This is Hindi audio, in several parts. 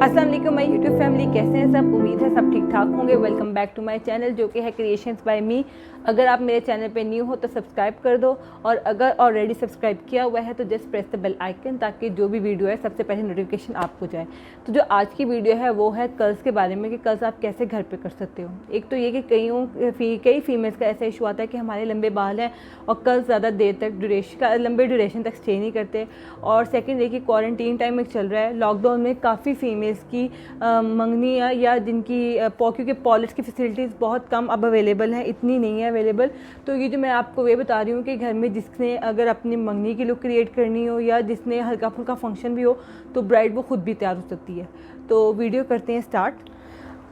अस्सलाम वालेकुम माय यूट्यूब फैमिली, कैसे हैं सब। उम्मीद है सब ठीक ठाक होंगे। Welcome back to my channel जो कि है क्रिएशंस बाय मी। अगर आप मेरे चैनल पे न्यू हो तो सब्सक्राइब कर दो, और अगर ऑलरेडी सब्सक्राइब किया हुआ है तो just press the bell icon, ताकि जो भी वीडियो है सबसे पहले नोटिफिकेशन आपको जाए। तो जो आज की वीडियो है वो है कर्ल्स के बारे में, कि कर्ल्स आप कैसे घर पे कर सकते हो। एक तो ये कि कई फीमेल्स का ऐसा इशू आता है कि हमारे लंबे बाल हैं और कर्ल्स ज़्यादा देर तक लंबे ड्यूरेशन तक स्टे नहीं करते। और सेकेंड ये कि क्वारंटीन टाइम में चल रहा है, लॉकडाउन में काफ़ी फीमेल्स की मंगनी या जिनकी क्योंकि पॉलिश की फैसिलिटीज़ बहुत कम अब अवेलेबल हैं, इतनी नहीं है अवेलेबल। तो ये जो मैं आपको ये बता रही हूँ कि घर में जिसने अगर अपनी मंगनी की लुक क्रिएट करनी हो या जिसने हल्का फुल्का फंक्शन भी हो तो ब्राइड वो खुद भी तैयार हो सकती है। तो वीडियो करते हैं स्टार्ट।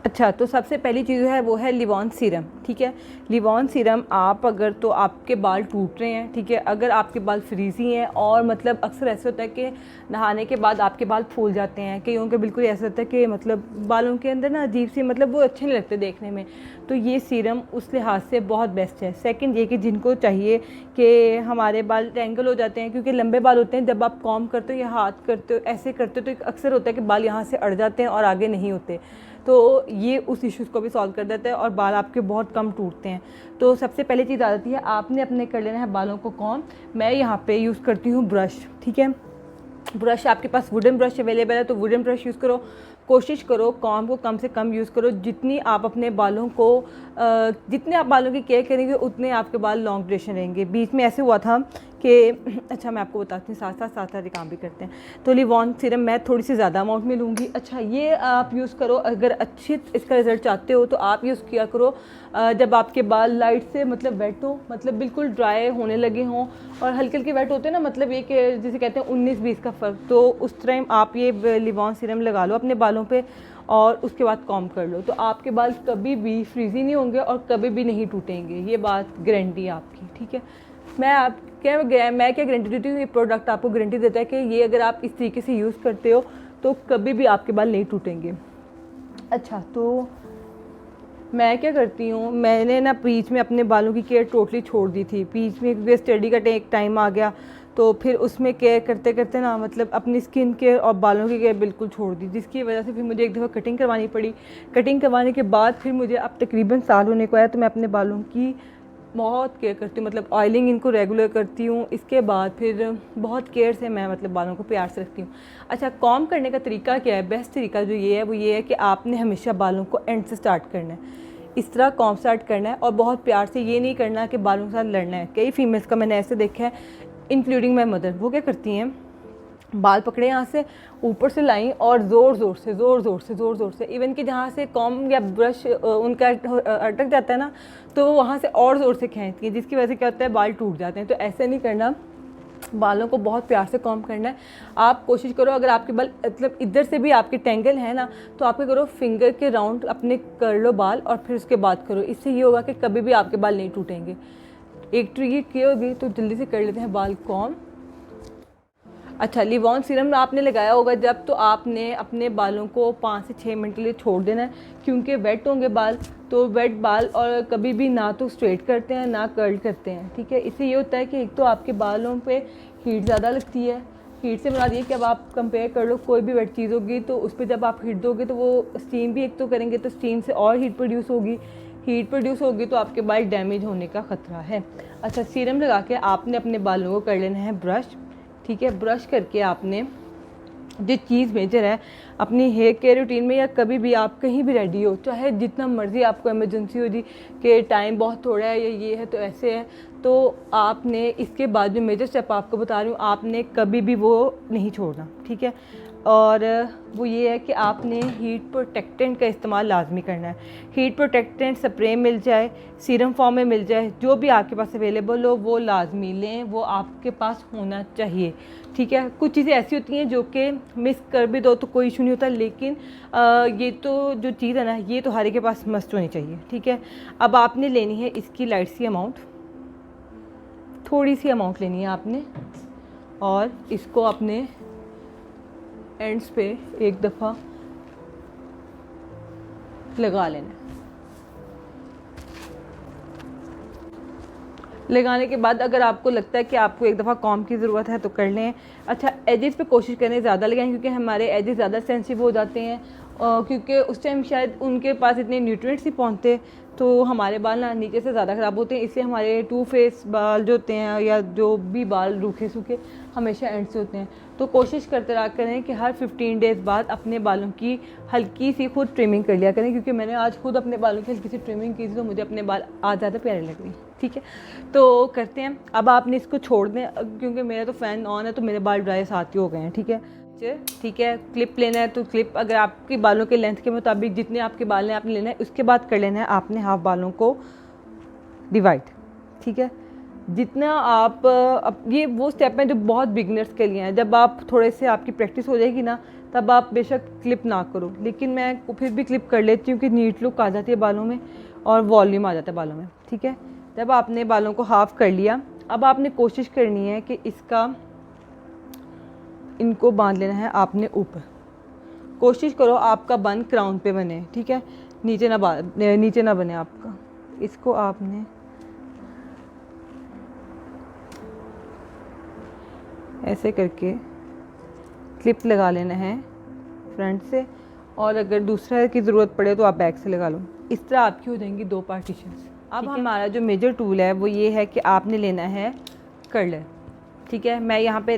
अच्छा, तो सबसे पहली चीज़ है वो है लिवॉन सीरम। ठीक है, लिवॉन सीरम आप अगर तो आपके बाल टूट रहे हैं, ठीक है, अगर आपके बाल फ्रीजी हैं और मतलब अक्सर ऐसा होता है कि नहाने के बाद आपके बाल फूल जाते हैं, कईयों के बिल्कुल ऐसा होता है कि मतलब बालों के अंदर ना अजीब सी मतलब वो अच्छे नहीं लगते देखने में, तो ये सीरम उस लिहाज से बहुत बेस्ट है। सेकंड ये कि जिनको चाहिए कि हमारे बाल टेंगल हो जाते हैं, क्योंकि लंबे बाल होते हैं, जब आप कॉम करते हो या हाथ करते हो ऐसे करते हो तो अक्सर होता है कि बाल यहाँ से अड़ जाते हैं और आगे नहीं होते, तो ये उस इश्यूज़ को भी सॉल्व कर देता है और बाल आपके बहुत कम टूटते हैं। तो सबसे पहली चीज़ आ जाती है, आपने अपने कर लेना है बालों को कॉम। मैं यहाँ पे यूज़ करती हूँ ब्रश। ठीक है, ब्रश आपके पास वुडन ब्रश अवेलेबल है तो वुडन ब्रश यूज़ करो। कोशिश करो कॉम को कम से कम यूज़ करो। जितनी आप अपने बालों को जितने आप बालों की केयर करेंगे उतने आपके बाल लॉन्ग ड्यूरेशन रहेंगे। बीच में ऐसे हुआ था कि अच्छा मैं आपको बताती हूँ, साथ साथ काम भी करते हैं। तो लिवॉन सीरम मैं थोड़ी सी ज़्यादा अमाउंट में लूँगी। अच्छा, ये आप यूज़ करो अगर अच्छी इसका रिज़ल्ट चाहते हो तो आप यूज़ किया करो जब आपके बाल लाइट से मतलब वेट हो, मतलब बिल्कुल ड्राई होने लगे हों और हल्के हल्के वेट होते हैं ना, मतलब ये कि जिसे कहते हैं 19-20 का फ़र्क, तो उस टाइम आप ये लिवॉन सीरम लगा लो अपने बालों पे और उसके बाद कॉम कर लो, तो आपके बाल कभी भी फ्रीजी नहीं होंगे और कभी भी नहीं टूटेंगे। ये बात गारंटी है आपकी। ठीक है, मैं क्या गारंटी देती हूँ, ये प्रोडक्ट आपको गारंटी देता है कि ये अगर आप इस तरीके से यूज़ करते हो तो कभी भी आपके बाल नहीं टूटेंगे। अच्छा, तो मैं क्या करती हूँ, मैंने ना बीच में अपने बालों की केयर टोटली छोड़ दी थी बीच में, क्योंकि स्टडी का एक टाइम आ गया, तो फिर उसमें केयर करते करते ना मतलब अपनी स्किन केयर और बालों की केयर बिल्कुल छोड़ दी, जिसकी वजह से फिर मुझे एक दफ़ा कटिंग करवानी पड़ी। कटिंग करवाने के बाद फिर मुझे अब तकरीबन साल होने को आया, तो मैं अपने बालों की बहुत केयर करती हूँ, मतलब ऑयलिंग इनको रेगुलर करती हूँ। इसके बाद फिर बहुत केयर से मैं मतलब बालों को प्यार से रखती हूँ। अच्छा, कॉम करने का तरीका क्या है, बेस्ट तरीका जो ये है वो ये है कि आपने हमेशा बालों को एंड से स्टार्ट करना है, इस तरह कॉम स्टार्ट करना है और बहुत प्यार से, ये नहीं करना कि बालों के साथ लड़ना है। कई फीमेल्स का मैंने ऐसे देखा है, इंक्लूडिंग माई मदर, वो क्या करती हैं, बाल पकड़े यहाँ से ऊपर से लाइन और ज़ोर ज़ोर से इवन कि जहाँ से कॉम या ब्रश उनका अटक जाता है ना, तो वहाँ से और ज़ोर से खींचती है, जिसकी वजह से क्या होता है बाल टूट जाते हैं। तो ऐसे नहीं करना, बालों को बहुत प्यार से कॉम करना है। आप कोशिश करो अगर आपके बाल मतलब इधर से भी आपके टेंगल है ना, तो आप क्या करो, फिंगर के राउंड अपने कर लो बाल और फिर उसके बाद करो। इससे ये होगा कि कभी भी आपके बाल नहीं टूटेंगे। एक ट्रिक ये होगी, तो जल्दी से कर लेते हैं बाल कॉम। अच्छा, लिवॉन सीरम आपने लगाया होगा जब, तो आपने अपने बालों को 5 से 6 मिनट के लिए छोड़ देना है, क्योंकि वेट होंगे बाल, तो वेट बाल और कभी भी ना तो स्ट्रेट करते हैं ना कर्ल करते हैं। ठीक है, इससे ये होता है कि एक तो आपके बालों पे हीट ज़्यादा लगती है। हीट से बना दिए कि अब आप कंपेयर कर लो कोई भी वेट चीज़ होगी तो उस पर जब आप हीट दोगे तो वो स्टीम भी एक तो करेंगे, तो स्टीम से और हीट प्रोड्यूस होगी तो आपके बाल डैमेज होने का ख़तरा है। अच्छा, सीरम लगा के आपने अपने बालों को कर लेना है ब्रश। ठीक है, ब्रश करके आपने जो चीज़ मेजर है अपनी हेयर केयर रूटीन में, या कभी भी आप कहीं भी रेडी हो, चाहे जितना मर्ज़ी आपको इमरजेंसी हो जी कि टाइम बहुत थोड़ा है या ये है तो ऐसे है, तो आपने इसके बाद जो मेजर स्टेप आपको बता रही हूँ, आपने कभी भी वो नहीं छोड़ना। ठीक है, और वो ये है कि आपने हीट प्रोटेक्टेंट का इस्तेमाल लाजमी करना है। हीट प्रोटेक्टेंट स्प्रे मिल जाए, सीरम फॉर्म में मिल जाए, जो भी आपके पास अवेलेबल हो वो लाजमी लें, वो आपके पास होना चाहिए। ठीक है, कुछ चीज़ें ऐसी होती हैं जो कि मिस कर भी दो तो कोई इशू नहीं होता, लेकिन ये तो जो चीज़ है ना, ये तो हर एक के पास मस्ट होनी चाहिए। ठीक है, अब आपने लेनी है इसकी लाइट सी अमाउंट, थोड़ी सी अमाउंट लेनी है आपने, और इसको अपने एंड्स पे एक दफ़ा लगा लेना। लगाने के बाद अगर आपको लगता है कि आपको एक दफ़ा कॉम्ब की ज़रूरत है तो कर लें। अच्छा, एजेस पे कोशिश करें ज़्यादा लगाएं, क्योंकि हमारे एजेस ज़्यादा सेंसिटिव हो जाते हैं, क्योंकि उस टाइम शायद उनके पास इतने न्यूट्रिएंट्स ही पहुँचते, तो हमारे बाल ना नीचे से ज़्यादा ख़राब होते हैं। इससे हमारे टू फेस बाल जो होते हैं या जो भी बाल रूखे सूखे हमेशा एंड से होते हैं। तो कोशिश करते रहा करें कि हर 15 डेज़ बाद अपने बालों की हल्की सी खुद ट्रिमिंग कर लिया करें, क्योंकि मैंने आज खुद अपने बालों की हल्की सी ट्रिमिंग की थी तो मुझे अपने बाल आज ज़्यादा प्यारे लग रहे हैं। ठीक है, तो करते हैं। अब आपने इसको छोड़ दें, क्योंकि मेरा तो फ़ैन ऑन है तो मेरे बाल ड्राई साथ ही हो गए हैं। ठीक है, ठीक है। क्लिप लेना है तो क्लिप अगर आपके बालों के लेंथ के मुताबिक जितने आपके बाल हैं आपने लेना है। उसके बाद कर लेना है आपने हाफ बालों को डिवाइड। ठीक है, जितना आप अब ये वो स्टेप हैं जो बहुत बिगनर्स के लिए हैं। जब आप थोड़े से आपकी प्रैक्टिस हो जाएगी ना, तब आप बेशक क्लिप ना करो, लेकिन मैं फिर भी क्लिप कर लेती हूँ कि नीट लुक आ जाती है बालों में और वॉल्यूम आ जाता है बालों में। ठीक है, जब आपने बालों को हाफ़ कर लिया, अब आपने कोशिश करनी है कि इनको बांध लेना है आपने ऊपर। कोशिश करो आपका बन क्राउन पे बने। ठीक है, नीचे ना बने आपका। इसको आपने ऐसे करके क्लिप लगा लेना है फ्रंट से, और अगर दूसरा की ज़रूरत पड़े तो आप बैक से लगा लो। इस तरह आपकी हो जाएंगी 2 पार्टीशंस। अब हमारा जो मेजर टूल है वो ये है कि आपने लेना है कर्लर। ठीक है, मैं यहाँ पे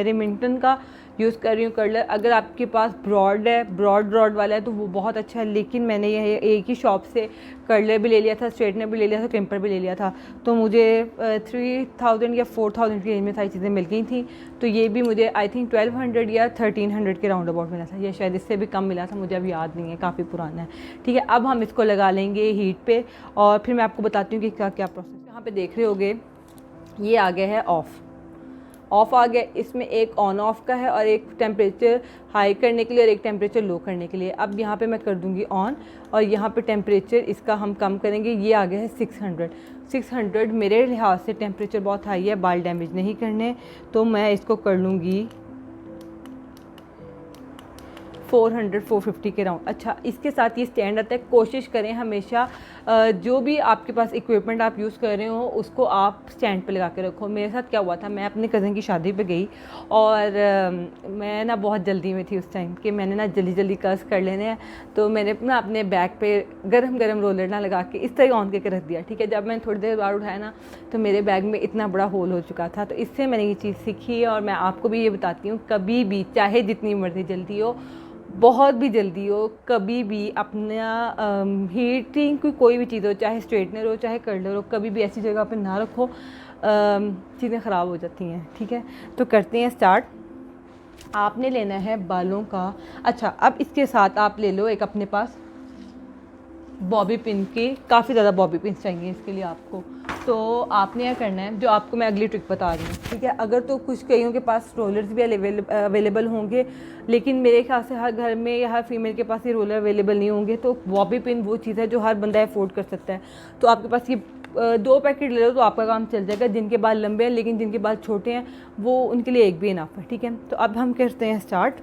रेमिंगटन का यूज़ कर रही हूँ कर्लर। अगर आपके पास ब्रॉड वाला है तो वो बहुत अच्छा है, लेकिन मैंने यह एक ही शॉप से कर्लर भी ले लिया था, स्ट्रेटनर भी ले लिया था, क्रिम्पर भी ले लिया था, तो मुझे 3000 या 4000 की रेंज में सारी चीज़ें मिल गई थी। तो ये भी मुझे आई थिंक 1200 या 1300 के राउंड अबाउट मिला था, या शायद इससे भी कम मिला था, मुझे अब याद नहीं है, काफ़ी पुराना है। ठीक है, अब हम इसको लगा लेंगे हीट पे और फिर मैं आपको बताती हूँ कि क्या क्या प्रोसेस। यहाँ पे देख रहे होगे ये आ गया है ऑफ़ आ गया। इसमें एक ऑन ऑफ का है और एक टेम्परेचर हाई करने के लिए और एक टेम्परेचर लो करने के लिए। अब यहाँ पे मैं कर दूँगी ऑन और यहाँ पे टेम्परेचर इसका हम कम करेंगे। ये आ गया है 600। मेरे लिहाज से टेम्परेचर बहुत हाई है, बाल डैमेज नहीं करने, तो मैं इसको कर लूँगी 450 के राउंड। अच्छा, इसके साथ ये स्टैंड आता है। कोशिश करें हमेशा जो भी आपके पास इक्विपमेंट आप यूज़ कर रहे हो उसको आप स्टैंड पे लगा के रखो। मेरे साथ क्या हुआ था, मैं अपने कज़न की शादी पे गई और मैं ना बहुत जल्दी में थी उस टाइम कि मैंने ना जल्दी कर्स कर लेने हैं, तो मैंने ना अपने बैग पे गरम रोलर ना लगा के इस तरह ऑन करके रख दिया। ठीक है, जब मैंने थोड़ी देर बाद उठाया ना तो मेरे बैग में इतना बड़ा होल हो चुका था। तो इससे मैंने ये चीज़ सीखी और मैं आपको भी ये बताती हूँ, कभी भी चाहे जितनी मर्जी जल्दी हो, बहुत भी जल्दी हो, कभी भी अपना हीटिंग की कोई भी चीज़ हो, चाहे स्ट्रेटनर हो चाहे कर्लर हो, कभी भी ऐसी जगह पे ना रखो, चीज़ें ख़राब हो जाती हैं। ठीक है, तो करते हैं स्टार्ट। आपने लेना है बालों का। अच्छा, अब इसके साथ आप ले लो एक अपने पास बॉबी पिन की, काफ़ी ज़्यादा बॉबी पिन चाहिए इसके लिए आपको। तो आपने क्या करना है, जो आपको मैं अगली ट्रिक बता रही हूँ। ठीक है, अगर तो कुछ कईयों के पास रोलर्स भी अवेलेबल होंगे, लेकिन मेरे ख्याल से हर घर में या हर फीमेल के पास ये रोलर अवेलेबल नहीं होंगे, तो बॉबी पिन वो चीज़ है जो हर बंदा अफोर्ड कर सकता है। तो आपके पास ये 2 पैकेट ले लो तो आपका काम चल जाएगा। जिनके बाल लंबे हैं लेकिन जिनके बाल छोटे हैं वो उनके लिए एक भी इनफ है। ठीक है, तो अब हम करते हैं स्टार्ट।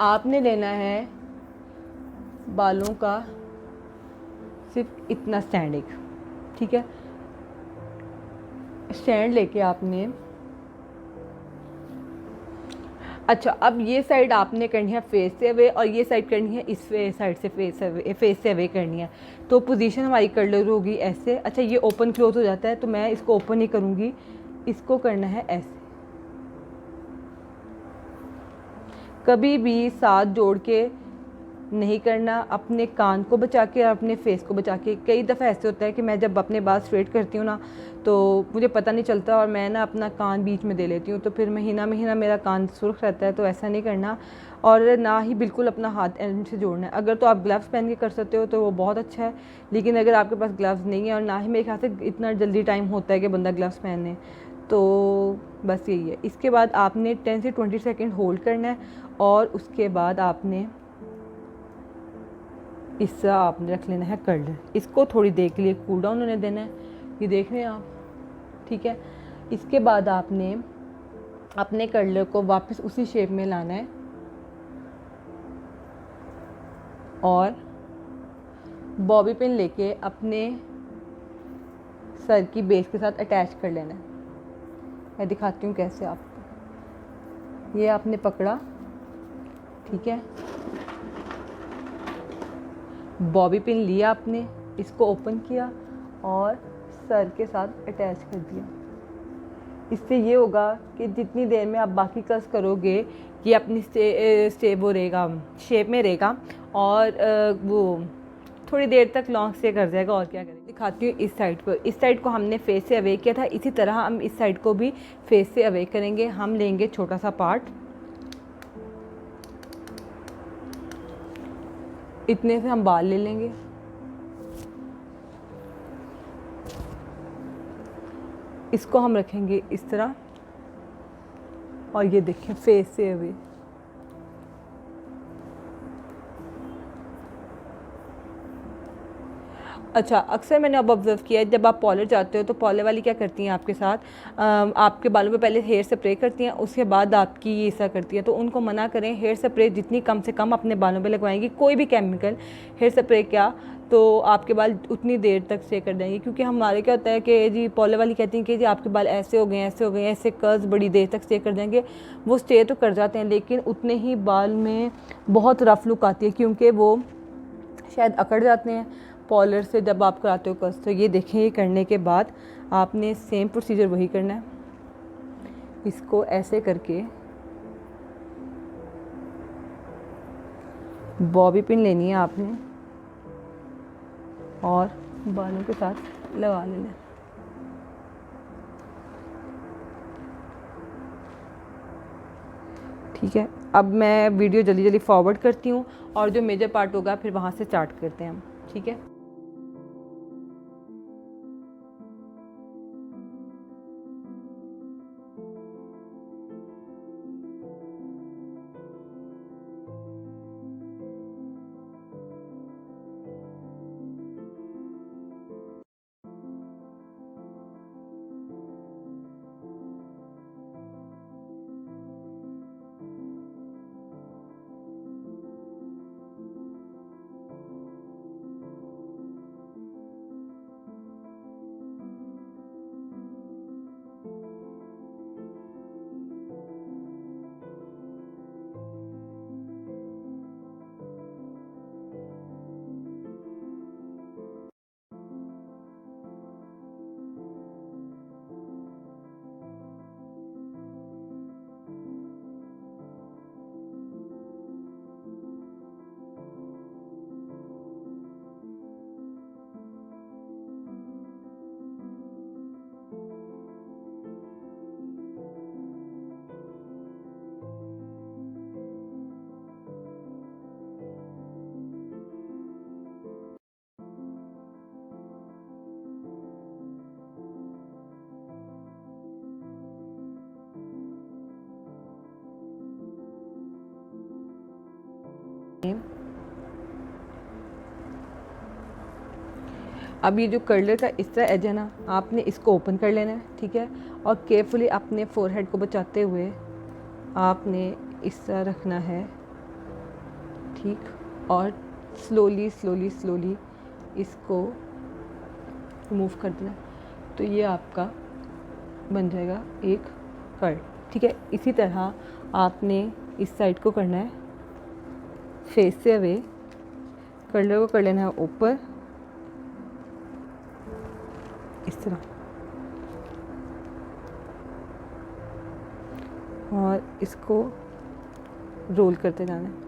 आपने लेना है बालों का सिर्फ इतना स्टैंड एक। ठीक है, स्टैंड लेके आपने, अच्छा, अब ये साइड आपने करनी है फेस से अवे और ये साइड करनी है इस साइड से फेस से अवे करनी है। तो पोजीशन हमारी कर्लर होगी ऐसे। अच्छा, ये ओपन क्लोज हो जाता है तो मैं इसको ओपन ही करूँगी, इसको करना है ऐसे। कभी भी साथ जोड़ के नहीं करना, अपने कान को बचा के और अपने फेस को बचा के। कई दफ़ा ऐसे होता है कि मैं जब अपने बाल स्ट्रेट करती हूँ ना तो मुझे पता नहीं चलता और मैं ना अपना कान बीच में दे लेती हूँ, तो फिर महीना मेरा कान सुर्ख रहता है। तो ऐसा नहीं करना और ना ही बिल्कुल अपना हाथ एंड से जोड़ना है। अगर तो आप ग्लव्स पहन के कर सकते हो तो वो बहुत अच्छा है, लेकिन अगर आपके पास ग्लव्स नहीं है और ना ही मेरे ख्याल से इतना जल्दी टाइम होता है कि बंदा ग्लव्स पहने, तो बस यही है। इसके बाद आपने 10 से 20 सेकेंड होल्ड करना है और उसके बाद आपने इससे आपने रख लेना है कर्लर। इसको थोड़ी देर के लिए कूल डाउन होने देना है, ये देख रहे हैं आप। ठीक है, इसके बाद आपने अपने कर्लर को वापस उसी शेप में लाना है और बॉबी पिन लेके अपने सर की बेस के साथ अटैच कर लेना है। मैं दिखाती हूँ कैसे आपको। ये आपने पकड़ा, ठीक है, बॉबी पिन लिया आपने, इसको ओपन किया और सर के साथ अटैच कर दिया। इससे ये होगा कि जितनी देर में आप बाकी कस करोगे ये अपनी वो रहेगा, शेप में रहेगा और वो थोड़ी देर तक लॉन्ग स्टे कर जाएगा। और क्या करें, दिखाती हूँ। इस साइड पर, इस साइड को हमने फेस से अवे किया था, इसी तरह हम इस साइड को भी फेस से अवे करेंगे। हम लेंगे छोटा सा पार्ट, इतने से हम बाल ले लेंगे। इसको हम रखेंगे इस तरह और ये देखें फेस से अवे। अच्छा, अक्सर मैंने अब ऑब्ज़र्व किया है, जब आप पॉलर जाते हो तो पॉलर वाली क्या करती हैं आपके साथ, आपके बालों पे पहले हेयर स्प्रे करती हैं, उसके बाद आपकी ये ऐसा करती हैं। तो उनको मना करें, हेयर स्प्रे जितनी कम से कम अपने बालों पे लगवाएंगी, कोई भी केमिकल, हेयर स्प्रे क्या, तो आपके बाल उतनी देर तक स्टे कर जाएंगे। क्योंकि हमारे क्या होता है कि जी पॉलर वाली कहती हैं कि जी आपके बाल ऐसे हो गए, ऐसे हो गए, ऐसे कर्ल्स बड़ी देर तक स्टे कर जाएंगे। वो स्टे तो कर जाते हैं, लेकिन उतने ही बाल में बहुत रफ लुक आती है, क्योंकि वो शायद अकड़ जाते हैं पॉलर से जब आप कराते हो कस। तो ये देखें, ये करने के बाद आपने सेम प्रोसीजर वही करना है। इसको ऐसे करके बॉबी पिन लेनी है आपने और बालों के साथ लगा लेना है। ठीक है, अब मैं वीडियो जल्दी जल्दी फॉरवर्ड करती हूँ और जो मेजर पार्ट होगा फिर वहाँ से स्टार्ट करते हैं हम। ठीक है, अब ये जो कर्लर का इस तरह एज है ना, आपने इसको ओपन कर लेना है। ठीक है, और केयरफुली अपने फोरहेड को बचाते हुए आपने इस तरह रखना है। ठीक, और स्लोली स्लोली स्लोली इसको रिमूव कर देना, तो ये आपका बन जाएगा एक कर्ल। ठीक है, इसी तरह आपने इस साइड को करना है, फेस से अवे कर्लर को कर लेना है ऊपर इस तरह, और इसको रोल करते जाना है।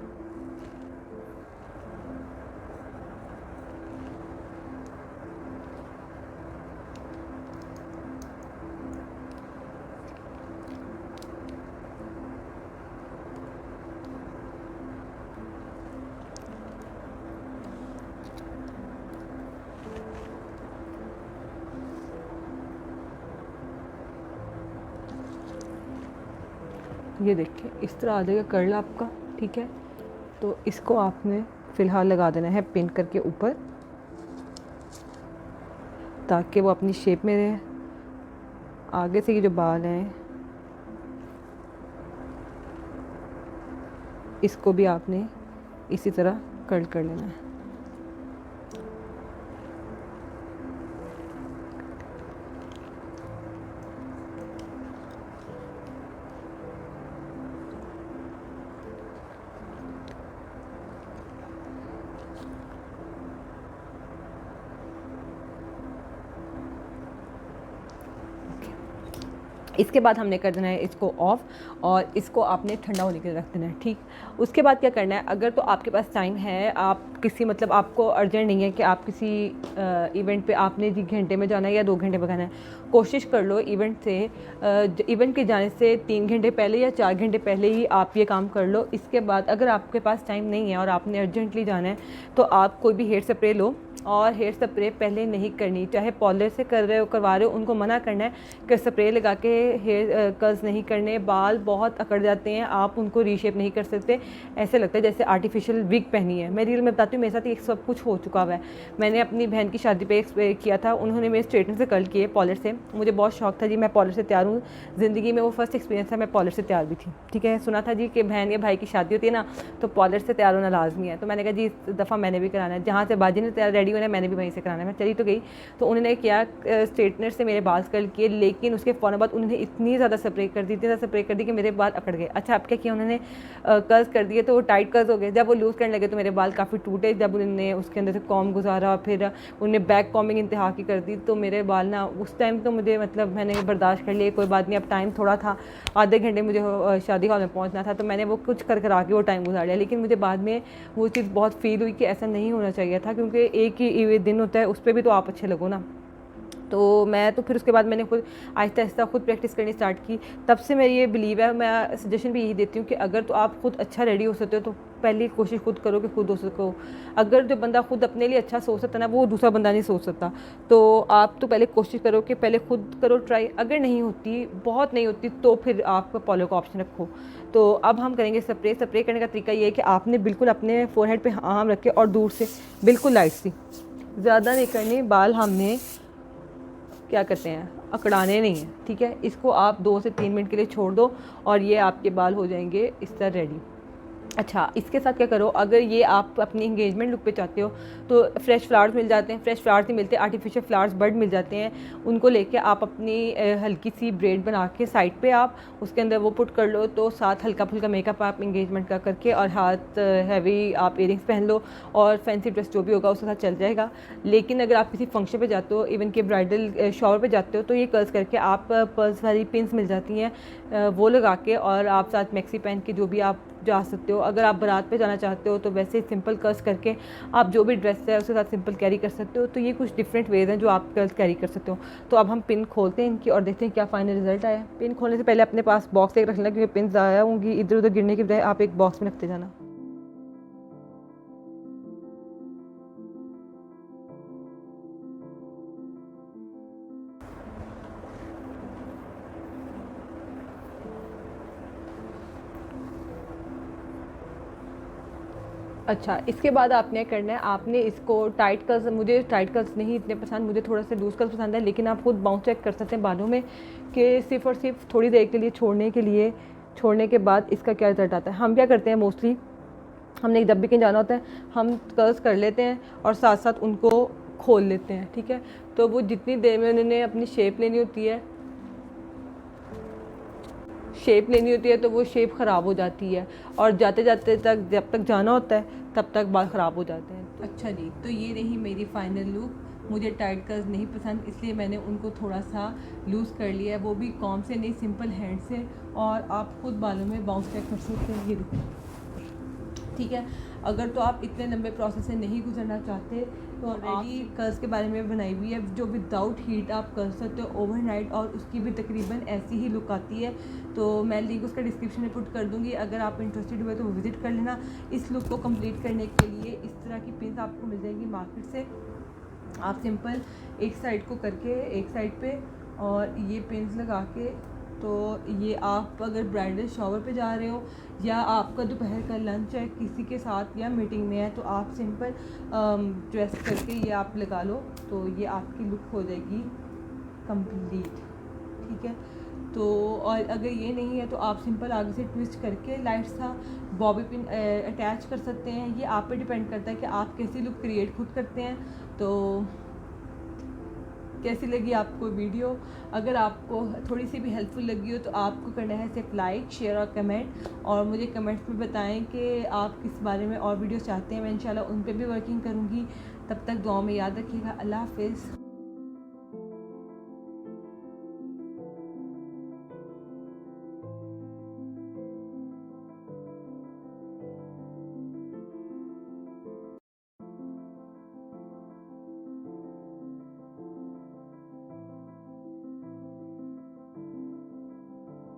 ये देखिए इस तरह आ जाएगा कर्ल आपका। ठीक है, तो इसको आपने फ़िलहाल लगा देना है पिन करके ऊपर, ताकि वो अपनी शेप में रहे। आगे से ये जो बाल हैं इसको भी आपने इसी तरह कर्ल कर लेना है। इसके बाद हमने कर देना है इसको ऑफ़ और इसको आपने ठंडा होने के लिए रख देना है। ठीक, उसके बाद क्या करना है, अगर तो आपके पास टाइम है, आप किसी मतलब आपको अर्जेंट नहीं है कि आप किसी इवेंट पे आपने जी घंटे में जाना है या 2 घंटे में जाना है, कोशिश कर लो इवेंट के जाने से 3 घंटे पहले या 4 घंटे पहले ही आप ये काम कर लो। इसके बाद अगर आपके पास टाइम नहीं है और आपने अर्जेंटली जाना है तो आप कोई भी हेयर स्प्रे लो, और हेयर स्प्रे पहले नहीं करनी, चाहे पार्लर से करवा रहे हो उनको मना करना है कि स्प्रे लगा के हेयर कर्ल्स नहीं करने, बाल बहुत अकड़ जाते हैं, आप उनको रीशेप नहीं कर सकते, ऐसे लगता है जैसे आर्टिफिशियल विग पहनी है। मैं रियल में बताती हूँ, मेरे साथ ये सब कुछ हो चुका हुआ है। मैंने अपनी बहन की शादी पे किया था, उन्होंने मेरे स्ट्रेटनर से कर्ल किए पार्लर से, मुझे बहुत शौक था जी मैं पार्लर से तैयार हूँ, ज़िंदगी में वो फर्स्ट एक्सपीरियंस था, मैं पार्लर से तैयार भी थी। ठीक है, सुना था जी कि बहन या भाई की शादी होती है ना तो पार्लर से तैयार होना लाजमी है, तो मैंने कहा जी इस दफ़ा मैंने भी कराना है, जहाँ से बाजी ने तैयार रेडी होना है मैंने भी वहीं से कराना है। मैं चली तो गई, तो उन्होंने क्या स्ट्रेटनर से मेरे बाल कर्ल किए, लेकिन उसके फ़ौरन बाद उन्होंने इतनी ज़्यादा स्प्रे कर दी कि मेरे बाल अकड़ गए। अच्छा, अब क्या किया उन्होंने, कर्ल्स कर दिए तो वो टाइट कर्ल्स हो गए, जब वो लूज़ करने लगे तो मेरे बाल काफ़ी टूटे, जब उन्होंने उसके अंदर से कॉम गुजारा, फिर उन्होंने बैक कॉमिंग इंतहा की कर दी, तो मेरे बाल ना उस टाइम तो मुझे मतलब मैंने बर्दाश्त कर लिए, कोई बात नहीं, अब टाइम थोड़ा था, आधे घंटे मुझे शादी हॉल में पहुंचना था, तो मैंने वो कुछ कर के वो टाइम गुजार लिया। लेकिन मुझे बाद में वो चीज़ बहुत फील हुई कि ऐसा नहीं होना चाहिए था, क्योंकि एक ही दिन होता है, उस पर भी तो आप अच्छे लगो ना। तो मैं तो फिर उसके बाद मैंने खुद आहिस्ता आहिस्ता खुद प्रैक्टिस करनी स्टार्ट की। तब से मेरी ये बिलीव है, मैं सजेशन भी यही देती हूँ कि अगर तो आप खुद अच्छा रेडी हो सकते हो तो पहली कोशिश खुद करो कि खुद हो सको। अगर जो बंदा खुद अपने लिए अच्छा सोच सकता है ना, वो दूसरा बंदा नहीं सोच सकता, तो आप तो पहले कोशिश करो कि पहले खुद करो ट्राई, अगर नहीं होती, बहुत नहीं होती, तो फिर आप पॉलो का ऑप्शन रखो। तो अब हम करेंगे स्प्रे करने का तरीका ये है कि आपने बिल्कुल अपने फोरहेड पे आर्म रखे और दूर से बिल्कुल लाइट सी, ज़्यादा नहीं करनी, बाल हमने क्या करते हैं अकड़ाने नहीं है। ठीक है, इसको आप 2 से 3 मिनट के लिए छोड़ दो और ये आपके बाल हो जाएंगे इस तरह रेडी। अच्छा, इसके साथ क्या करो, अगर ये आप अपनी इंगेजमेंट लुक पे चाहते हो तो फ्रेश फ्लावर्स मिल जाते हैं, फ्रेश फ्लावर्स नहीं मिलते आर्टिफिशियल फ्लावर्स बर्ड मिल जाते हैं, उनको लेके आप अपनी हल्की सी ब्रेड बना के साइड पे आप उसके अंदर वो पुट कर लो, तो साथ हल्का फुल्का मेकअप आप इंगेजमेंट का करके और हाथ हैवी आप इयरिंग्स पहन लो और फैंसी ड्रेस जो भी होगा उसके साथ चल जाएगा। लेकिन अगर आप किसी फंक्शन पे जाते हो, इवन के ब्राइडल शॉवर पे जाते हो, तो ये कर्ल्स करके आप पर्ल्स वाली पिन्स मिल जाती हैं, वो लगा के और आप साथ मैक्सी पहन के जो भी आप जा सकते हो। अगर आप बारात पे जाना चाहते हो तो वैसे सिंपल कर्ल्स करके आप जो भी ड्रेस है उसके साथ सिंपल कैरी कर सकते हो। तो ये कुछ डिफरेंट वेज हैं जो आप कर्ल्स कैरी कर सकते हो। तो अब हम पिन खोलते हैं इनकी और देखते हैं क्या फाइनल रिजल्ट आया। पिन खोलने से पहले अपने पास बॉक्स एक रख लेना, क्योंकि पिन ज़्यादा होंगी, इधर उधर गिरने की बजाय आप एक बॉक्स में रखते जाना। अच्छा, इसके बाद आपने करना है, आपने इसको टाइट कर्ल्स, मुझे टाइट कर्ल्स नहीं इतने पसंद, मुझे थोड़ा सा लूज़ कर्ल्स पसंद है, लेकिन आप खुद बाउंस चेक कर सकते हैं बालों में कि सिर्फ और सिर्फ थोड़ी देर के लिए छोड़ने के बाद इसका क्या रिजल्ट आता है। हम क्या करते हैं मोस्टली, हमने जब भी कहीं जाना होता है हम कर्ल्स कर लेते हैं और साथ साथ उनको खोल लेते हैं। ठीक है, तो वो जितनी देर में उन्होंने अपनी शेप लेनी होती है तो वो शेप ख़राब हो जाती है, और जाते जाते तक जब तक जाना होता है तब तक बाल ख़राब हो जाते हैं। अच्छा जी, तो ये रही मेरी फ़ाइनल लुक। मुझे टाइट कर्ल्स नहीं पसंद, इसलिए मैंने उनको थोड़ा सा लूज़ कर लिया है, वो भी कॉम से नहीं, सिंपल हैंड से, और आप खुद बालों में बाउंस चेक कर सकते हैं। ये देखिए, ठीक है। अगर तो आप इतने लंबे प्रोसेस से नहीं गुजरना चाहते तो ऑलरेडी कर्ल्स के बारे में बनाई हुई है जो विदाउट हीट आप कर सकते हो ओवरनाइट, और उसकी भी तकरीबन ऐसी ही लुक आती है। तो मैं लिंक उसका डिस्क्रिप्शन में पुट कर दूंगी, अगर आप इंटरेस्टेड हुए तो विज़िट कर लेना। इस लुक को कंप्लीट करने के लिए इस तरह की पिन्स आपको मिल जाएंगी मार्केट से। आप सिंपल एक साइड को करके एक साइड पे और ये पिन्स लगा के, तो ये आप अगर ब्राइडल शॉवर पे जा रहे हो या आपका दोपहर का लंच है किसी के साथ या मीटिंग में है, तो आप सिंपल ड्रेस करके ये आप लगा लो, तो ये आपकी लुक हो जाएगी कंप्लीट। ठीक है, तो और अगर ये नहीं है तो आप सिंपल आगे से ट्विस्ट करके लाइट सा बॉबी पिन अटैच कर सकते हैं। ये आप पे डिपेंड करता है कि आप कैसी लुक क्रिएट खुद करते हैं। तो कैसी लगी आपको वीडियो? अगर आपको थोड़ी सी भी हेल्पफुल लगी हो तो आपको करना है सिर्फ लाइक, शेयर और कमेंट, और मुझे कमेंट्स में बताएं कि आप किस बारे में और वीडियो चाहते हैं। मैं इंशाल्लाह उन पर भी वर्किंग करूँगी। तब तक दुआ में याद रखिएगा। अल्लाह हाफ़िज़।